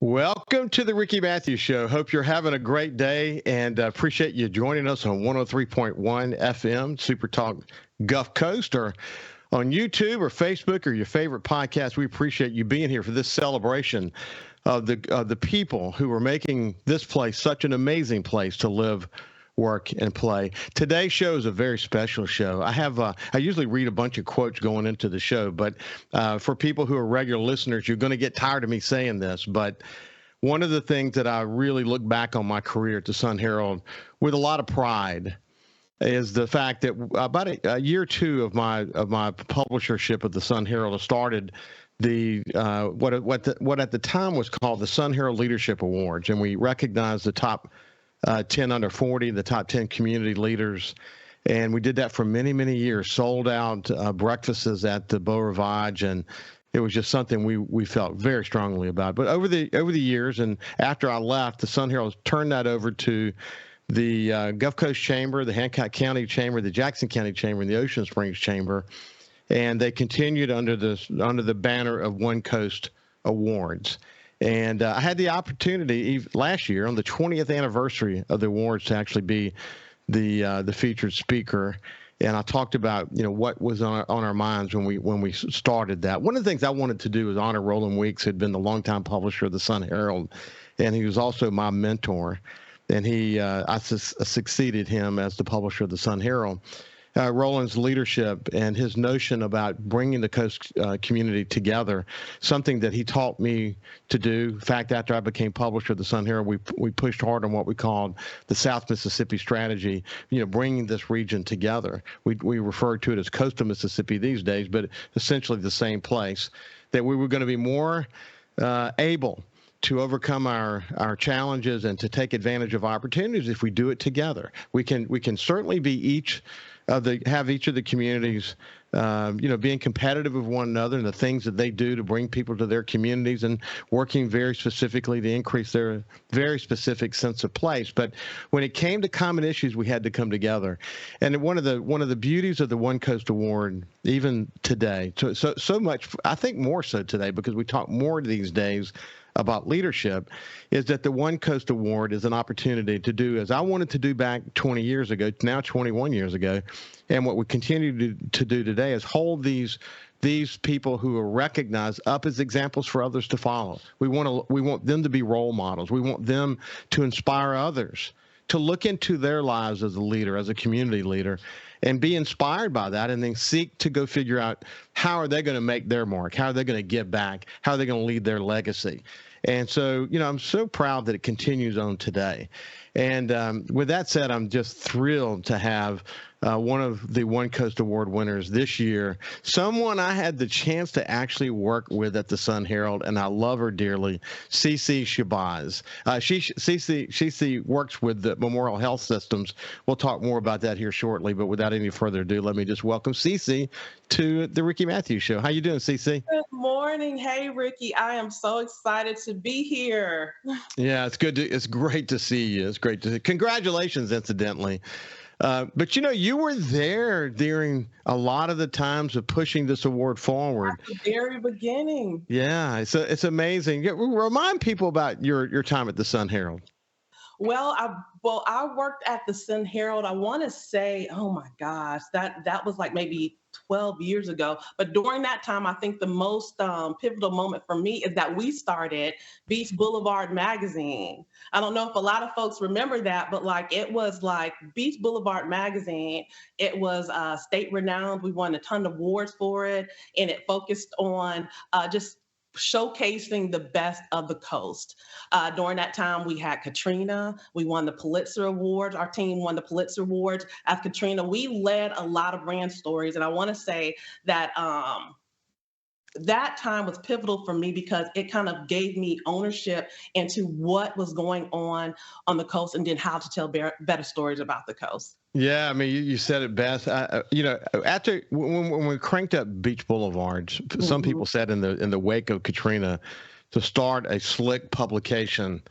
Welcome to the Ricky Mathews Show. Hope you're having a great day and appreciate you joining us on 103.1 FM, SuperTalk Gulf Coast, or on YouTube or Facebook or your favorite podcast. We appreciate you being here for this celebration of the people who are making this place such an amazing place to live, work, and play. Today's show is a very special show. I usually read a bunch of quotes going into the show, but for people who are regular listeners, you're going to get tired of me saying this, but one of the things that I really look back on my career at the Sun Herald with a lot of pride is the fact that about a year or two of my publishership of the Sun Herald started the what at the time was called the Sun Herald Leadership Awards, and we recognized the top 10 under 40, the top 10 community leaders. And we did that for many, many years, sold out breakfasts at the Beau Rivage, and it was just something we felt very strongly about. But over the years, and after I left, the Sun Herald turned that over to the Gulf Coast Chamber, the Hancock County Chamber, the Jackson County Chamber, and the Ocean Springs Chamber, and they continued under the banner of One Coast Awards. And I had the opportunity last year on the 20th anniversary of the awards to actually be the featured speaker. And I talked about, what was on our minds when we started that. One of the things I wanted to do was honor Roland Weeks, who had been the longtime publisher of the Sun Herald, and he was also my mentor. And I succeeded him as the publisher of the Sun Herald. Roland's leadership and his notion about bringing the Coast community together, something that he taught me to do. In fact, after I became publisher of the Sun Herald, we pushed hard on what we called the South Mississippi strategy, bringing this region together. We refer to it as coastal Mississippi these days, but essentially the same place, that we were going to be more able to overcome our challenges and to take advantage of opportunities if we do it together. We can certainly be have each of the communities, being competitive with one another and the things that they do to bring people to their communities and working very specifically to increase their very specific sense of place. But when it came to common issues, we had to come together. And one of the beauties of the One Coast Award, even today, so much, I think more so today because we talk more these days about leadership, is that the One Coast Award is an opportunity to do as I wanted to do back 20 years ago, now 21 years ago, and what we continue to do today is hold these people who are recognized up as examples for others to follow. We want them to be role models. We want them to inspire others to look into their lives as a leader, as a community leader, and be inspired by that, and then seek to go figure out how are they going to make their mark, how are they going to give back, how are they going to lead their legacy. And so, I'm so proud that it continues on today. And with that said, I'm just thrilled to have one of the One Coast Award winners this year, someone I had the chance to actually work with at the Sun Herald, and I love her dearly, Cece Shabazz. Cece works with the Memorial Health Systems. We'll talk more about that here shortly, but without any further ado, let me just welcome Cece to the Ricky Mathews Show. How you doing, Cece? Good morning. Hey, Ricky. I am so excited to be here. Yeah, it's great to see you. It's great to see. Congratulations, incidentally. But you were there during a lot of the times of pushing this award forward. At the very beginning. Yeah, it's amazing. Remind people about your time at the Sun Herald. Well, I worked at the Sun Herald. I want to say, oh my gosh, that was like maybe 12 years ago. But during that time, I think the most pivotal moment for me is that we started Beach Boulevard magazine. I don't know if a lot of folks remember that, but it was like Beach Boulevard magazine. It was state renowned. We won a ton of awards for it, and it focused on just showcasing the best of the coast. During that time, we had Katrina. We won the Pulitzer Award. Our team won the Pulitzer Awards. As Katrina, we led a lot of brand stories. And I want to say that that time was pivotal for me because it kind of gave me ownership into what was going on the coast and then how to tell better stories about the coast. Yeah, I mean, you said it best. After when we cranked up Beach Boulevards, some people said in the wake of Katrina, to start a slick publication,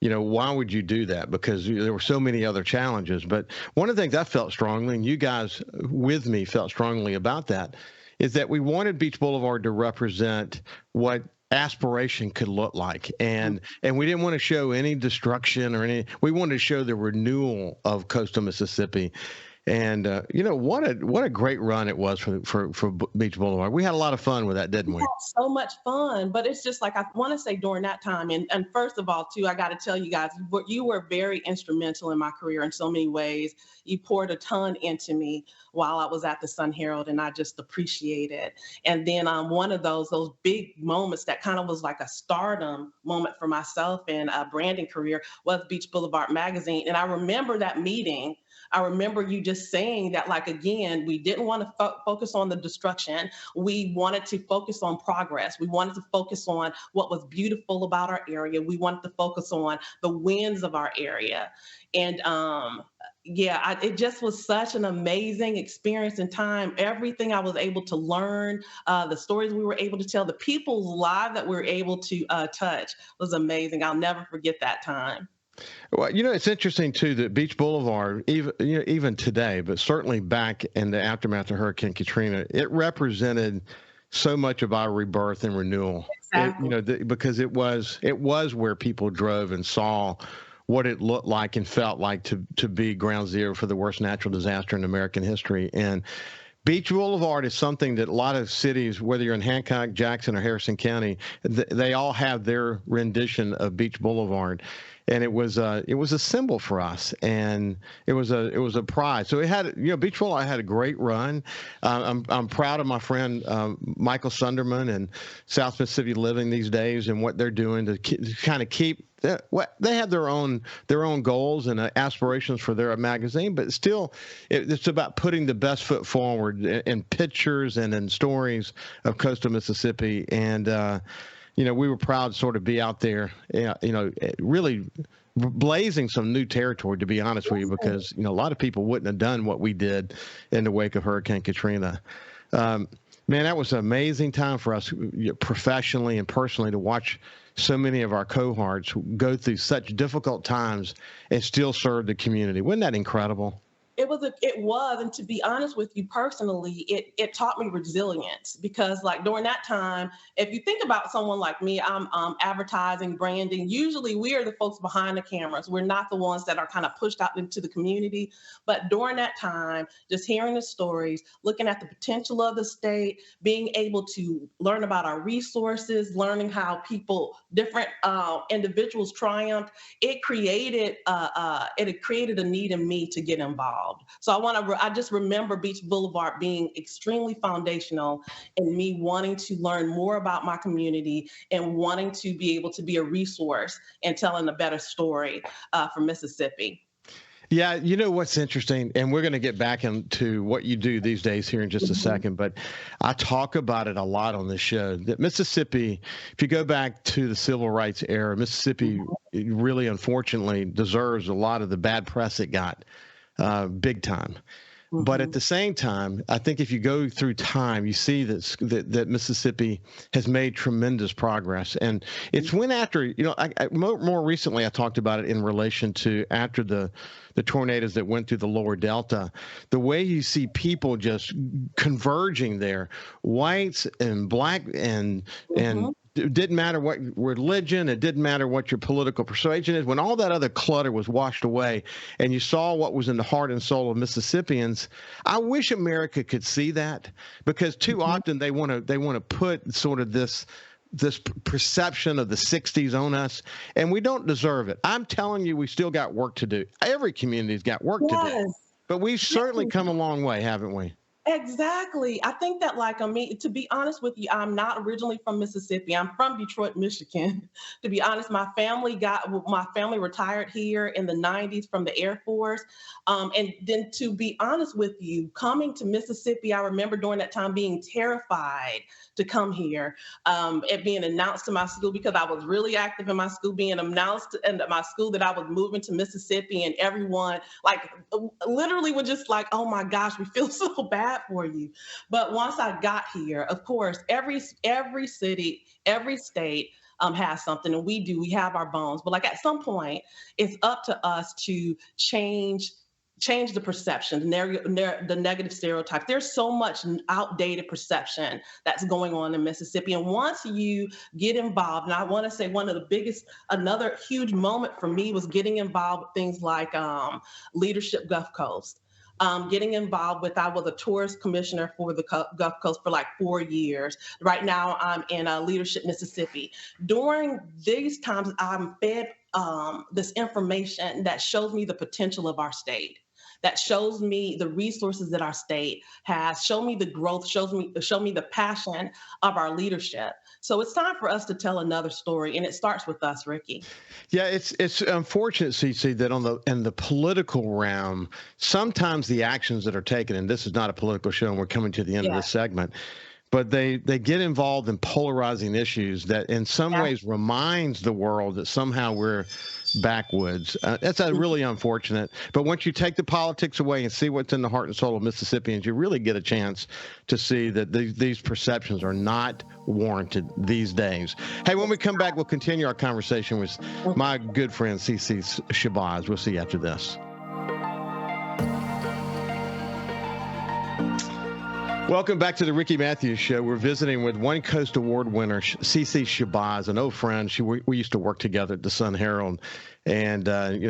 why would you do that? Because there were so many other challenges. But one of the things I felt strongly, and you guys with me felt strongly about that, is that we wanted Beach Boulevard to represent what aspiration could look like. And we didn't want to show any destruction or any, we wanted to show the renewal of coastal Mississippi. And what a great run it was for Beach Boulevard. We had a lot of fun with that, didn't we? Had so much fun, but it's just like I want to say during that time, and first of all, too, I got to tell you guys, you were very instrumental in my career in so many ways. You poured a ton into me while I was at the Sun Herald, and I just appreciate it. And then one of those big moments that kind of was like a stardom moment for myself and a branding career was Beach Boulevard magazine. And I remember that meeting. I remember you just saying that, like, again, we didn't want to focus on the destruction. We wanted to focus on progress. We wanted to focus on what was beautiful about our area. We wanted to focus on the wins of our area. And it just was such an amazing experience and time. Everything I was able to learn, the stories we were able to tell, the people's lives that we were able to touch was amazing. I'll never forget that time. Well, it's interesting too that Beach Boulevard, even today, but certainly back in the aftermath of Hurricane Katrina, it represented so much of our rebirth and renewal. Exactly. Because it was where people drove and saw what it looked like and felt like to be ground zero for the worst natural disaster in American history. And Beach Boulevard is something that a lot of cities, whether you're in Hancock, Jackson, or Harrison County, they all have their rendition of Beach Boulevard. And it was a symbol for us, and it was a pride. So it had, Beach Boulevard had a great run. I'm proud of my friend Michael Sunderman and South Mississippi Living these days and what they're doing to kind of keep. They have their own goals and aspirations for their magazine, but still, it's about putting the best foot forward in pictures and in stories of coastal Mississippi. And we were proud to sort of be out there, really blazing some new territory, to be honest with you, because, a lot of people wouldn't have done what we did in the wake of Hurricane Katrina. Man, that was an amazing time for us professionally and personally to watch so many of our cohorts go through such difficult times and still serve the community. Wasn't that incredible? It was, and to be honest with you personally, it taught me resilience, because like during that time, if you think about someone like me, I'm advertising, branding. Usually we are the folks behind the cameras. We're not the ones that are kind of pushed out into the community. But during that time, just hearing the stories, looking at the potential of the state, being able to learn about our resources, learning how different individuals triumphed, it created a need in me to get involved. So I just remember Beach Boulevard being extremely foundational in me wanting to learn more about my community and wanting to be able to be a resource and telling a better story for Mississippi. Yeah, what's interesting, and we're going to get back into what you do these days here in just a second, but I talk about it a lot on this show, that Mississippi, if you go back to the civil rights era, Mississippi really, unfortunately, deserves a lot of the bad press it got. Big time. But at the same time, I think if you go through time, you see that Mississippi has made tremendous progress. And it's when after, more recently, I talked about it in relation to after the tornadoes that went through the lower Delta, the way you see people just converging there, whites and black and it didn't matter what religion, it didn't matter what your political persuasion is. When all that other clutter was washed away and you saw what was in the heart and soul of Mississippians, I wish America could see that, because too often they want to put sort of this perception of the 60s on us, and we don't deserve it. I'm telling you, we still got work to do. Every community's got work to do, but we've certainly come a long way, haven't we? Exactly. I think that, to be honest with you, I'm not originally from Mississippi. I'm from Detroit, Michigan. To be honest, my family retired here in the 90s from the Air Force. And then to be honest with you, coming to Mississippi, I remember during that time being terrified to come here. It being announced to my school, because I was really active in my school, being announced in my school that I was moving to Mississippi, and everyone literally was just like, oh my gosh, we feel so bad for you. But once I got here, of course, every city, every state has something, and we have our bones. But at some point, it's up to us to change change the perception, the negative stereotypes. There's so much outdated perception that's going on in Mississippi. And once you get involved, and I want to say another huge moment for me was getting involved with things like Leadership Gulf Coast. Getting involved with, I was a tourist commissioner for the Gulf Coast for like 4 years. Right now I'm in Leadership Mississippi. During these times, I'm fed this information that shows me the potential of our state, that shows me the resources that our state has, show me the growth, show me the passion of our leadership. So it's time for us to tell another story, and it starts with us, Ricky. Yeah, it's unfortunate, Cece, that in the political realm, sometimes the actions that are taken, and this is not a political show, and we're coming to the end of this segment, but they get involved in polarizing issues that in some ways reminds the world that somehow we're backwoods. That's really unfortunate. But once you take the politics away and see what's in the heart and soul of Mississippians, you really get a chance to see that these perceptions are not warranted these days. Hey, when we come back, we'll continue our conversation with my good friend, Cece Shabazz. We'll see you after this. Welcome back to the Ricky Mathews Show. We're visiting with One Coast Award winner, Cece Shabazz, an old friend. We used to work together at the Sun Herald. And,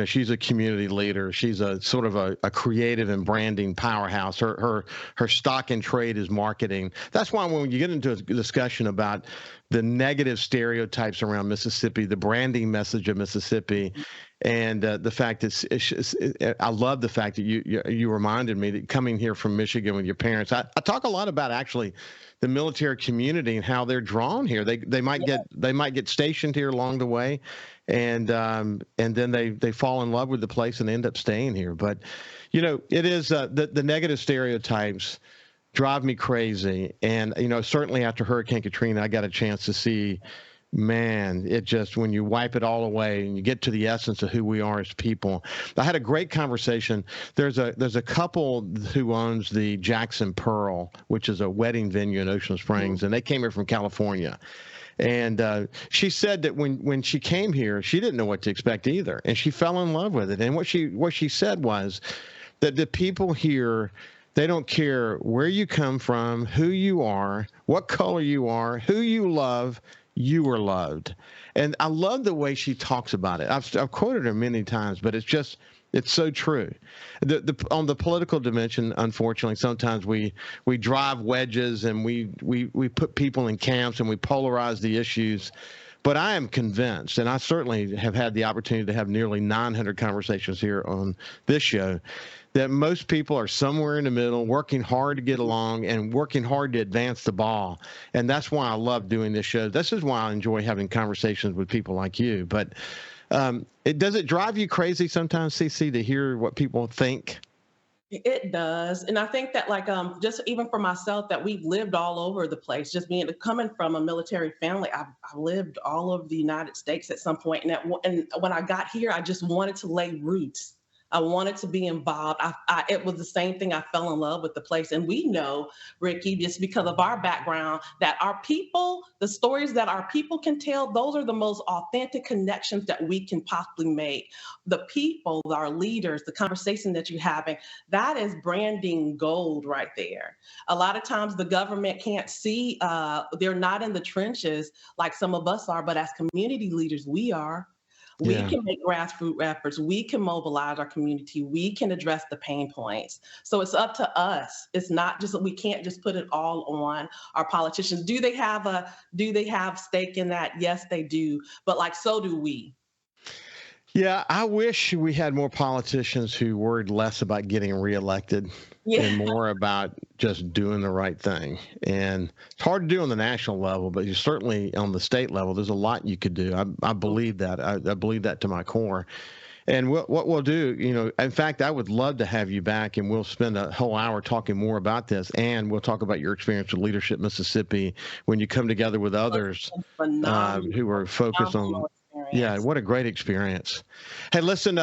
she's a community leader. She's a sort of a creative and branding powerhouse. Her stock in trade is marketing. That's why when you get into a discussion about the negative stereotypes around Mississippi, the branding message of Mississippi, and the fact that I love the fact that you reminded me that coming here from Michigan with your parents. I talk a lot about actually the military community and how they're drawn here. They might get stationed here along the way, and then they fall in love with the place and end up staying here. But it is the negative stereotypes drive me crazy. And certainly after Hurricane Katrina, I got a chance to see. Man, it just, when you wipe it all away and you get to the essence of who we are as people. I had a great conversation. There's a couple who owns the Jackson Pearl, which is a wedding venue in Ocean Springs, and they came here from California. And she said that when she came here, she didn't know what to expect either, and she fell in love with it. And what she said was that the people here, they don't care where you come from, who you are, what color you are, who you love. You were loved. And I love the way she talks about it. I've quoted her many times, but it's so true. On the political dimension, unfortunately, sometimes we drive wedges and we put people in camps and we polarize the issues. But I am convinced, and I certainly have had the opportunity to have nearly 900 conversations here on this show, that most people are somewhere in the middle, working hard to get along and working hard to advance the ball. And that's why I love doing this show. This is why I enjoy having conversations with people like you. But does it drive you crazy sometimes, Cece, to hear what people think? It does. And I think that just even for myself, that we've lived all over the place, just coming from a military family, I've lived all over the United States at some point. And when I got here, I just wanted to lay roots. I wanted to be involved. It was the same thing. I fell in love with the place. And we know, Ricky, just because of our background, that our people, the stories that our people can tell, those are the most authentic connections that we can possibly make. The people, our leaders, the conversation that you're having, that is branding gold right there. A lot of times the government can't see, they're not in the trenches like some of us are, but as community leaders, we are. We can make grassroots efforts. We can mobilize our community. We can address the pain points. So it's up to us. It's not just, we can't just put it all on our politicians. Do they have stake in that? Yes, they do. But so do we. Yeah, I wish we had more politicians who worried less about getting reelected and more about just doing the right thing. And it's hard to do on the national level, but you certainly on the state level, there's a lot you could do. I believe that. I believe that to my core. And what we'll do, in fact, I would love to have you back, and we'll spend a whole hour talking more about this, and we'll talk about your experience with Leadership Mississippi when you come together with others who are focused on. Yeah, what a great experience. Hey, listen,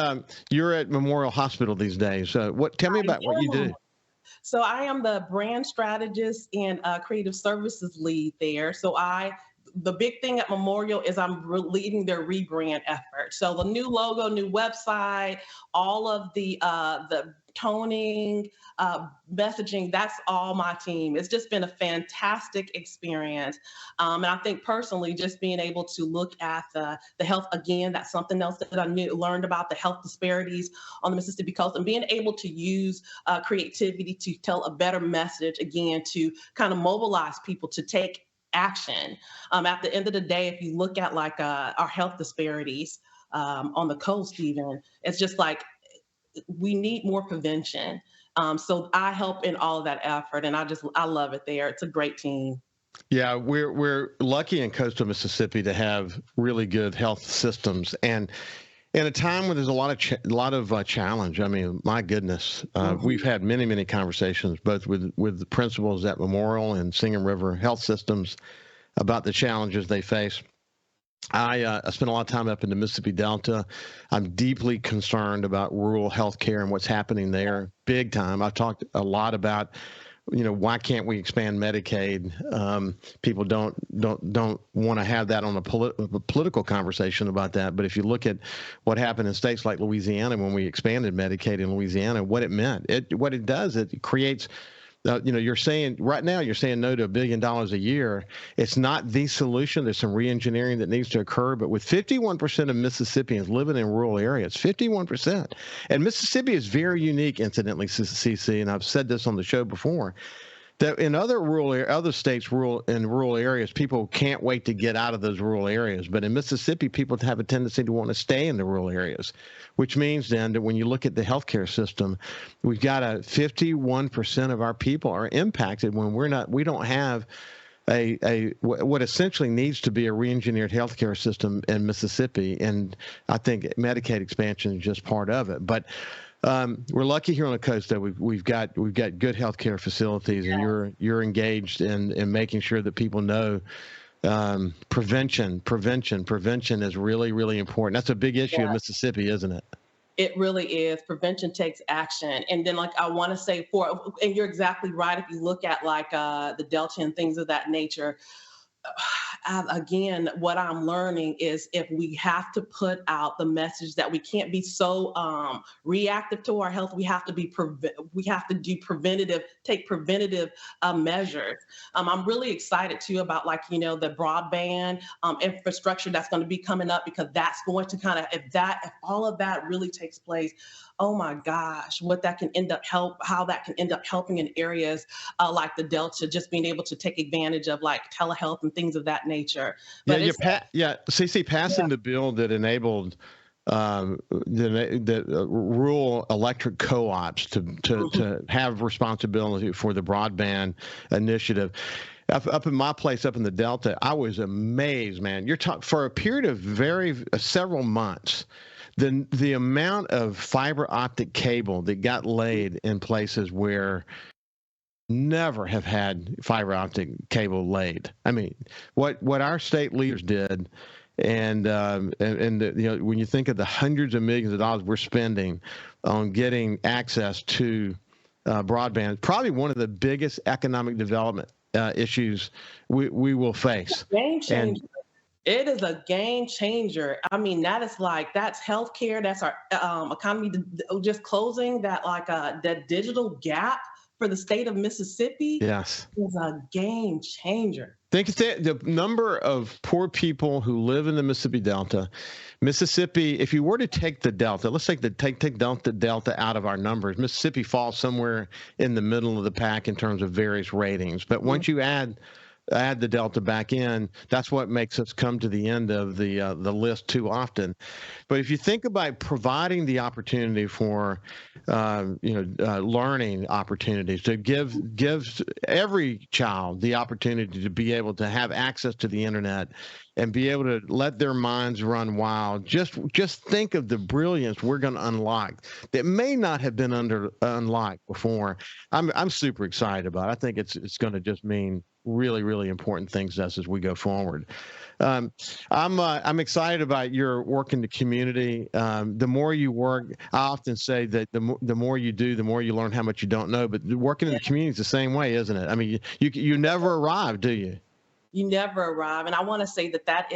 you're at Memorial Hospital these days. Tell me about what you do. So I am the brand strategist and creative services lead there. So I the big thing at Memorial is I'm leading their rebrand effort. So the new logo, new website, all of the toning, messaging, that's all my team. It's just been a fantastic experience. And I think personally, just being able to look at the health, again, that's something else that I learned about the health disparities on the Mississippi coast, and being able to use creativity to tell a better message, again, to kind of mobilize people to take action. At the end of the day, if you look at like our health disparities on the coast, even, it's just like we need more prevention. So I help in all of that effort, and I love it there. It's a great team. Yeah, we're lucky in coastal Mississippi to have really good health systems, and in a time when there's a lot of challenge. I mean, my goodness, we've had many conversations both with the principals at Memorial and Singing River Health Systems about the challenges they face. I spent a lot of time up in the Mississippi Delta. I'm deeply concerned about rural healthcare and what's happening there, big time. I've talked a lot about, why can't we expand Medicaid? People don't want to have that on a political conversation about that. But if you look at what happened in states like Louisiana when we expanded Medicaid in Louisiana, what it meant, what it does, it creates. You're saying right now, you're saying no to $1 billion a year. It's not the solution. There's some reengineering that needs to occur. But with 51% of Mississippians living in rural areas, 51%, and Mississippi is very unique, incidentally, Cece, and I've said this on the show before, that in other states, in rural areas, people can't wait to get out of those rural areas. But in Mississippi, people have a tendency to want to stay in the rural areas, which means then that when you look at the healthcare system, we've got 51% of our people are impacted when we don't have what essentially needs to be a reengineered healthcare system in Mississippi. And I think Medicaid expansion is just part of it. But we're lucky here on the coast that we've got good healthcare facilities, and you're engaged in making sure that people know prevention is really, really important. That's a big issue in Mississippi, isn't it? It really is. Prevention takes action. And then, like, I want to say and you're exactly right. If you look at like the Delta and things of that nature, again, what I'm learning is if we have to put out the message that we can't be so reactive to our health, we have to take preventative measures. I'm really excited too about the broadband infrastructure that's going to be coming up, because that's going to if all of that really takes place, oh my gosh, how that can end up helping in areas like the Delta, just being able to take advantage of like telehealth and things of that nature. But Cece, passing the bill that enabled the rural electric co-ops to have responsibility for the broadband initiative. Up in my place, up in the Delta, I was amazed, man. You're talking for a period of several months. The amount of fiber optic cable that got laid in places where never have had fiber optic cable laid. I mean, what our state leaders did, and when you think of the hundreds of millions of dollars we're spending on getting access to broadband, probably one of the biggest economic development issues we will face. Game changer. It is a game changer. I mean, that's healthcare. That's our economy. Just closing that digital gap for the state of Mississippi. Yes, is a game changer. Think the number of poor people who live in the Mississippi Delta. Mississippi, if you were to take the Delta, let's take Delta out of our numbers, Mississippi falls somewhere in the middle of the pack in terms of various ratings. But once you add the Delta back in, that's what makes us come to the end of the list too often. But if you think about providing the opportunity for learning opportunities, to give every child the opportunity to be able to have access to the internet and be able to let their minds run wild, just think of the brilliance we're going to unlock that may not have been unlocked before. I'm super excited about it. I think it's going to just mean really, really important things to us as we go forward. I'm excited about your work in the community. The more you work, I often say that the more you do, the more you learn how much you don't know. But working in the community is the same way, isn't it? I mean, you never arrive, do you? You never arrive. And I want to say that that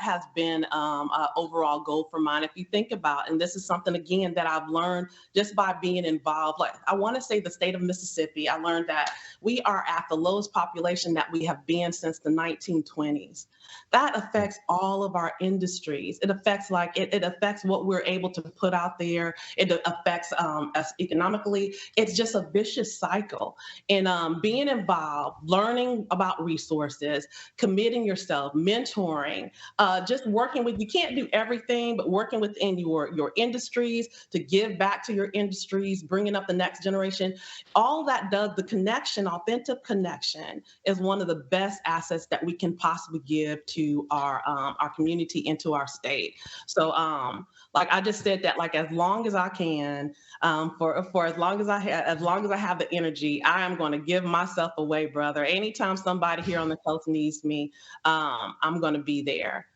has been an overall goal for mine. If you think about, and this is something again that I've learned just by being involved, like I want to say the state of Mississippi, I learned that we are at the lowest population that we have been since the 1920s. That affects all of our industries. It affects it affects what we're able to put out there. It affects us economically. It's just a vicious cycle. And being involved, learning about resources, committing yourself, mentoring, just working with, you can't do everything, but working within your industries to give back to your industries, bringing up the next generation. All that does, the connection, authentic connection, is one of the best assets that we can possibly give to our community and to our state. So like I just said that, like, as long as I can, for as long as as long as I have the energy, I am going to give myself away, brother. Anytime somebody here on the coast needs me, I'm going to be there.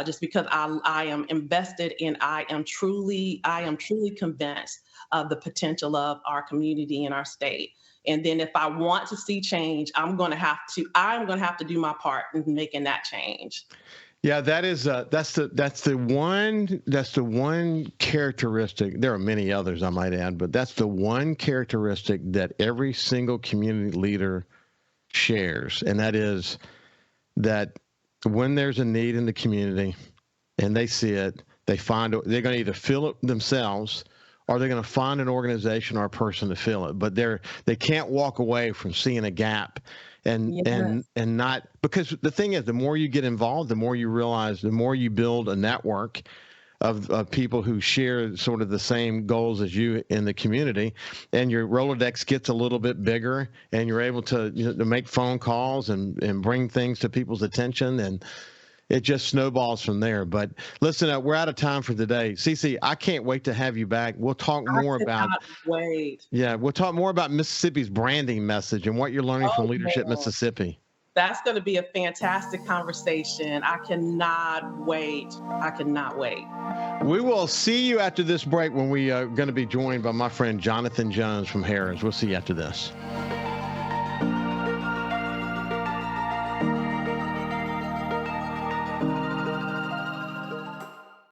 Just because I am invested in, I am truly convinced of the potential of our community and our state. And then if I want to see change, I'm going to have to do my part in making that change. Yeah, that's the one characteristic. There are many others, I might add, but that's the one characteristic that every single community leader shares, and that is that when there's a need in the community and they see it, they're going to either fill it themselves or they're going to find an organization or a person to fill it. But they can't walk away from seeing a gap. And not, because the thing is, the more you get involved, the more you realize, the more you build a network of people who share sort of the same goals as you in the community, and your Rolodex gets a little bit bigger, and you're able to, to make phone calls and bring things to people's attention, and it just snowballs from there. But listen, we're out of time for today. Cece, I can't wait to have you back. We'll talk more about. Yeah, we'll talk more about Mississippi's branding message and what you're learning from Leadership Mississippi. That's going to be a fantastic conversation. I cannot wait. We will see you after this break when we are going to be joined by my friend Jonathan Jones from Harris. We'll see you after this.